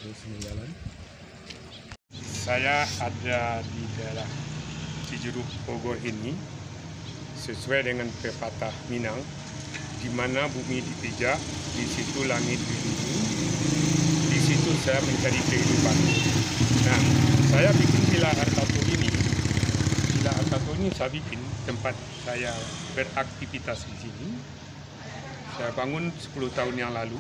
terus jalan. Saya ada di daerah Cijeruk Bogor ini sesuai dengan pepatah Minang, di mana bumi dipijak, di situ langit biru, di situ saya mencari kehidupan. Nah, saya bikin Villa Arkato ini. Villa Arkato ini saya bikin tempat saya beraktivitas di sini. Saya bangun 10 tahun yang lalu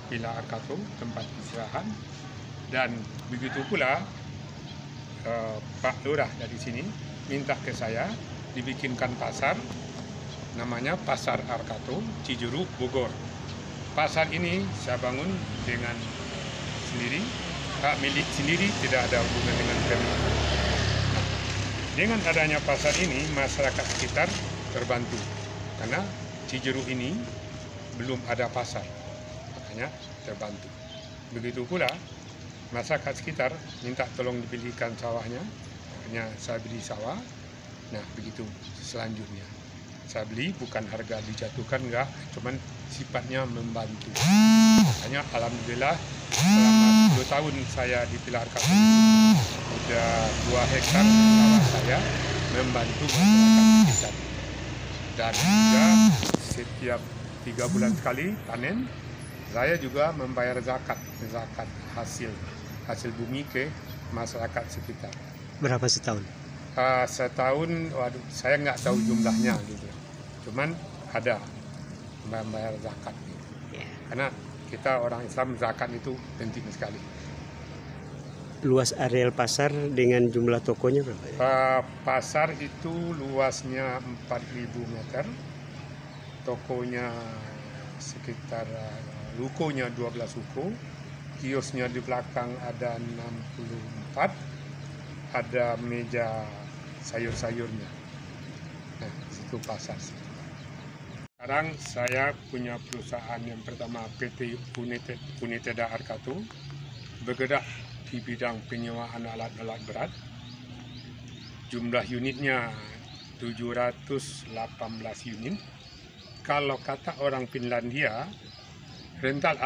Villa Arkato, tempat istirahat. Dan begitu pula Pak Lurah dari sini minta ke saya dibikinkan pasar, namanya Pasar Arkato, Cijeruk, Bogor. Pasar ini saya bangun dengan sendiri, hak milik sendiri, tidak ada hubungan dengan Pemda. Nah, dengan adanya pasar ini, masyarakat sekitar terbantu, karena Cijeruk ini belum ada pasar, makanya terbantu. Begitu pula masyarakat sekitar minta tolong dibelikan sawahnya, makanya saya beli sawah. Nah, begitu selanjutnya. Saya beli bukan harga dijatuhkan, enggak, cuman sifatnya membantu. Makanya alhamdulillah selama 10 tahun saya di Villa Arkato ini, sudah 2 hektar sawah saya membantu masyarakat sekitar. Dan juga setiap 3 bulan sekali panen, saya juga membayar zakat hasil bumi ke masyarakat sekitar. Berapa setahun? Setahun, waduh, saya nggak tahu jumlahnya gitu. Cuman ada membayar zakat. Gitu. Karena kita orang Islam, zakat itu penting sekali. Luas areal pasar dengan jumlah tokonya berapa? Pasar itu luasnya 4.000 meter, tokonya sekitar rukonya 12 ruko, kiosnya di belakang ada 64, ada meja sayur-sayurnya. Nah, situ pasar. Sekarang saya punya perusahaan yang pertama, PT Uniteda Arkato, bergerak di bidang penyewaan alat-alat berat. Jumlah unitnya 718 unit. Kalau kata orang Finlandia, rental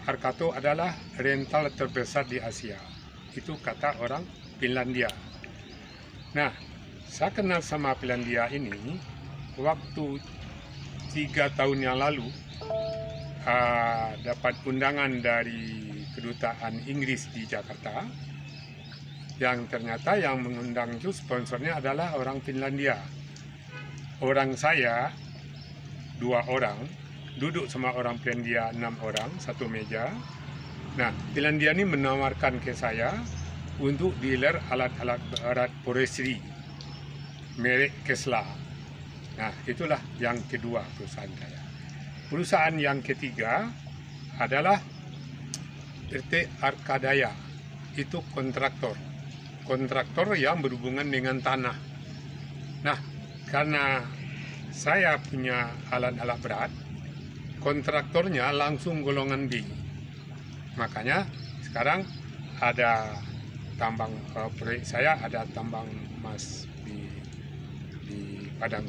Arkato adalah rental terbesar di Asia. Itu kata orang Finlandia. Nah, saya kenal sama Finlandia ini waktu 3 tahun yang lalu, dapat undangan dari kedutaan Inggris di Jakarta, yang ternyata yang mengundang itu sponsornya adalah orang Finlandia. Orang saya 2 orang, duduk sama orang Finlandia 6 orang, satu meja. Nah, Finlandia ini menawarkan ke saya untuk dealer alat-alat berat forestry merek Kesla. Nah, itulah yang kedua perusahaan saya. Perusahaan yang ketiga adalah PT Arkadaya. Itu kontraktor yang berhubungan dengan tanah. Nah, karena saya punya alat-alat berat, kontraktornya langsung golongan B. Makanya sekarang ada tambang, proyek saya ada tambang emas di Padang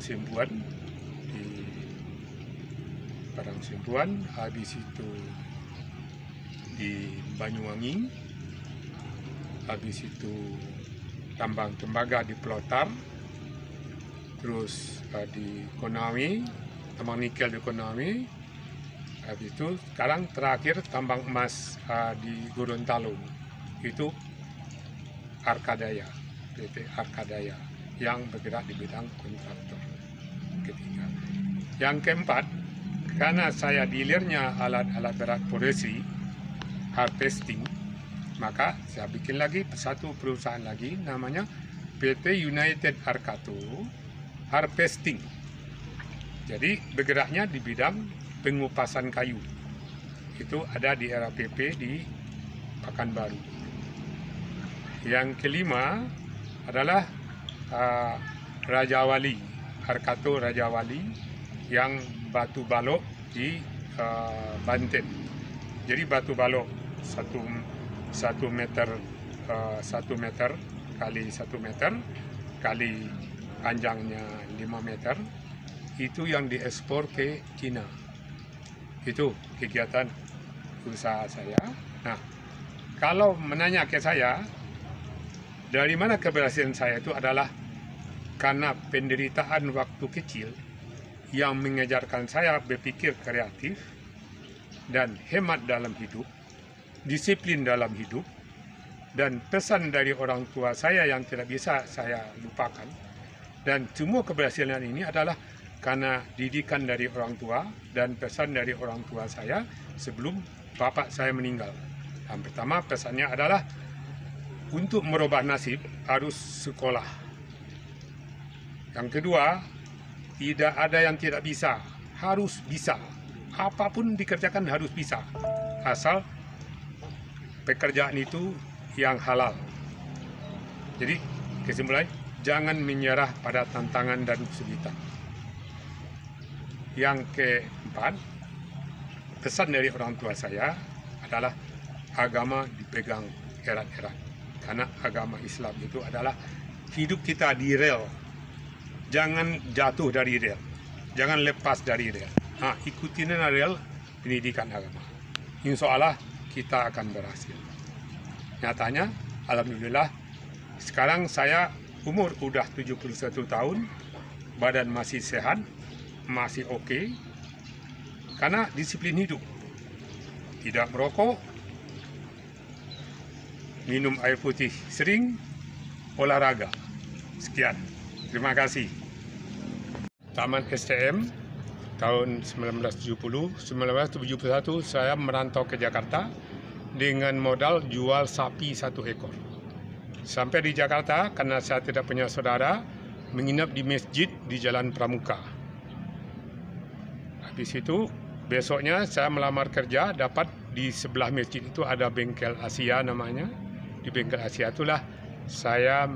Simpuan, habis itu di Banyuwangi, habis itu tambang tembaga di Pelotar, terus di Konawe, tambang nikel di Konawe, habis itu sekarang terakhir tambang emas di Gorontalo, itu Arkadaya, PT Arkadaya yang bergerak di bidang kontraktor. Ketiga. Yang keempat, karena saya dealernya alat-alat berat forestry, harvesting, maka saya bikin lagi satu perusahaan lagi namanya PT United Arkato Harvesting. Jadi bergeraknya di bidang pengupasan kayu. Itu ada di RAPP di Pekanbaru. Yang kelima adalah Raja Wali, Arkato Raja Wali, yang batu balok di Banten. Jadi batu balok 1 meter kali 1 meter kali panjangnya 5 meter, itu yang diekspor ke Cina. Itu kegiatan usaha saya. Nah, kalau menanya ke saya, dari mana keberhasilan saya itu adalah karena penderitaan waktu kecil yang mengajarkan saya berpikir kreatif dan hemat dalam hidup, disiplin dalam hidup, dan pesan dari orang tua saya yang tidak bisa saya lupakan. Dan semua keberhasilan ini adalah karena didikan dari orang tua dan pesan dari orang tua saya sebelum bapak saya meninggal. Yang pertama pesannya adalah untuk merubah nasib harus sekolah. Yang kedua, tidak ada yang tidak bisa, harus bisa. Apapun dikerjakan harus bisa, asal pekerjaan itu yang halal. Jadi kesimpulan, jangan menyerah pada tantangan dan kesulitan. Yang keempat, pesan dari orang tua saya adalah agama dipegang erat-erat. Karena agama Islam itu adalah hidup kita di rel. Jangan jatuh dari rel, jangan lepas dari rel. Ikutin rel pendidikan agama. Insya Allah kita akan berhasil. Nyatanya, alhamdulillah, sekarang saya umur udah 71 tahun, badan masih sehat, masih oke, karena disiplin hidup. Tidak merokok, minum air putih sering, olahraga. Sekian, terima kasih. Taman STM tahun 1971 saya merantau ke Jakarta dengan modal jual sapi 1 ekor. Sampai di Jakarta, karena saya tidak punya saudara, menginap di masjid di Jalan Pramuka. Habis itu, besoknya saya melamar kerja, dapat di sebelah masjid itu ada bengkel Asia namanya. Di bengkel Asia itulah saya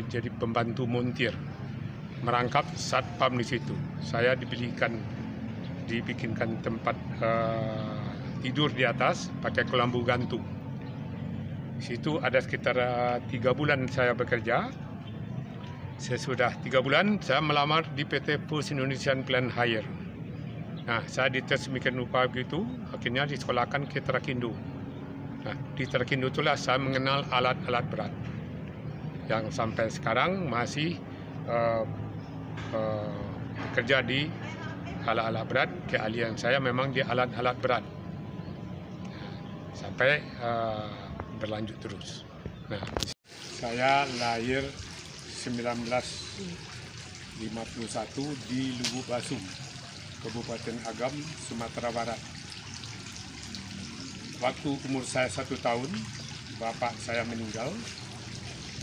jadi pembantu montir, merangkap satpam di situ. Saya dibikinkan tempat tidur di atas pakai kelambu gantung. Di situ ada sekitar 3 bulan saya bekerja. Sesudah 3 bulan saya melamar di PT Pos Indonesian Plan Hire. Nah, saya dites semikian rupa begitu, akhirnya disekolahkan ke Trakindo. Nah, di Trakindo itulah saya mengenal alat-alat berat yang sampai sekarang masih bekerja di alat-alat berat. Keahlian saya memang di alat-alat berat sampai berlanjut terus. Nah, saya lahir 1951 di Lubuk Basum, Kabupaten Agam, Sumatera Barat. Waktu umur saya 1 tahun, bapak saya meninggal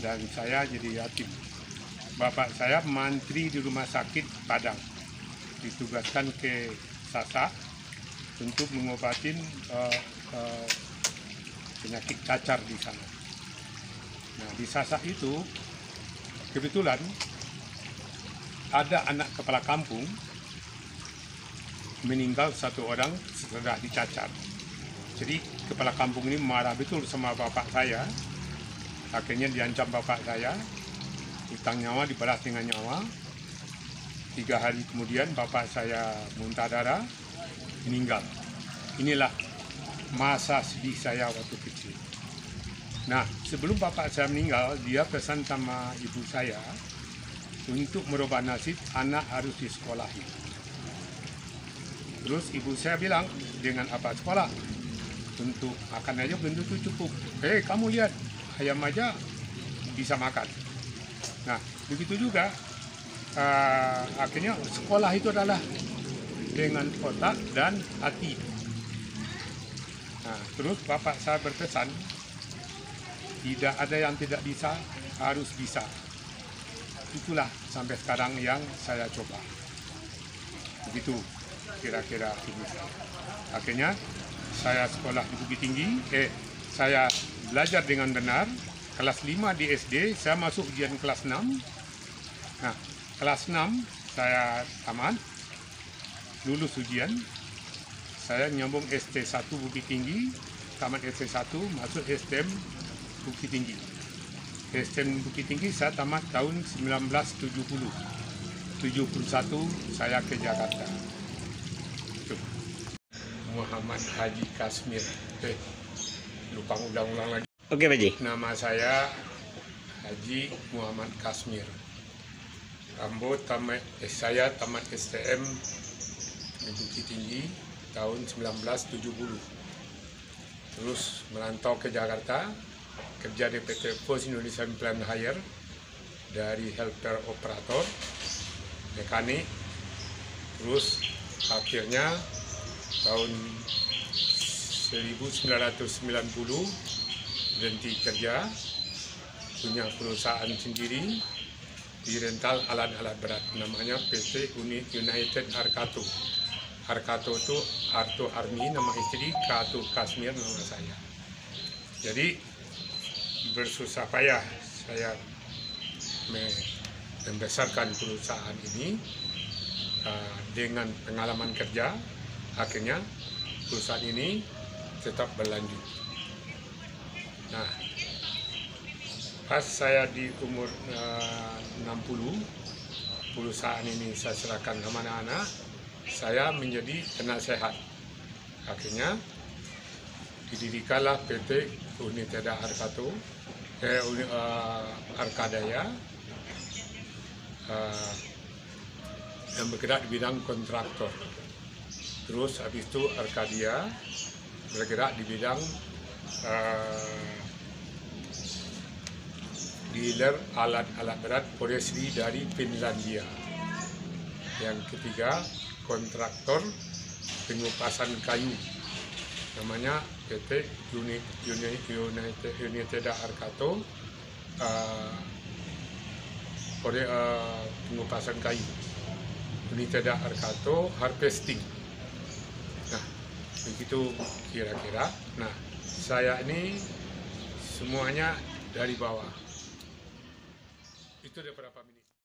dan saya jadi yatim. Bapak saya mantri di rumah sakit Padang, ditugaskan ke Sasak untuk mengobatin penyakit cacar di sana. Nah, di Sasak itu kebetulan ada anak kepala kampung meninggal 1 orang setelah dicacar. Jadi kepala kampung ini marah betul sama bapak saya. Akhirnya diancam bapak saya, hutang nyawa dibalas dengan nyawa. 3 hari kemudian bapak saya muntah darah, meninggal. Inilah masa sedih saya waktu kecil. Nah, sebelum bapak saya meninggal, dia pesan sama ibu saya untuk merubah nasib, anak harus disekolahi. Terus ibu saya bilang, dengan apa sekolah? Untuk makan aja belum tentu cukup. Kamu lihat, ayam aja bisa makan. Nah, begitu juga akhirnya sekolah itu adalah dengan otak dan hati. Nah, terus bapak saya berpesan, tidak ada yang tidak bisa, harus bisa. Itulah sampai sekarang yang saya coba. Begitu kira-kira ibu saya. Akhirnya saya sekolah di Bukit Tinggi, saya belajar dengan benar. Kelas 5 di SD, saya masuk ujian kelas 6. Nah, kelas 6 saya tamat, lulus ujian. Saya nyambung ST1 Bukit Tinggi, tamat ST1, masuk STM Bukit Tinggi. STM Bukit Tinggi saya tamat tahun 1970. 71 saya ke Jakarta. Muhammad Haji Kasmir. lupa ulang-ulang lagi. Oke Pak Haji. Nama saya Haji Muhammad Kasmir. Saya tamat STM di Bukit Tinggi tahun 1970. Terus merantau ke Jakarta, kerja di PT Pos Indonesia Plant Hire dari helper operator, mekanik. Terus akhirnya tahun 1990 berhenti kerja, punya perusahaan sendiri di rental alat-alat berat, namanya PT United Arkato. Arkato itu Arto Army nama istri, Kato Kasmir nama saya. Jadi bersusah payah saya membesarkan perusahaan ini dengan pengalaman kerja. Akhirnya perusahaan ini tetap berlanjut. Nah, pas saya di umur 60, perusahaan ini saya serahkan sama anak-anak, saya menjadi penasehat. Akhirnya didirikanlah PT United Arkato, Arkadaya, yang bergerak di bidang kontraktor. Terus habis itu Arkadia bergerak di bidang dealer alat-alat berat forestry dari Finlandia. Yang ketiga, kontraktor pengupasan kayu, namanya PT United Arkato, pengupasan kayu. United Arkato harvesting. Nah, begitu kira-kira. Nah, saya ini semuanya dari bawah. Itu ada berapa menit.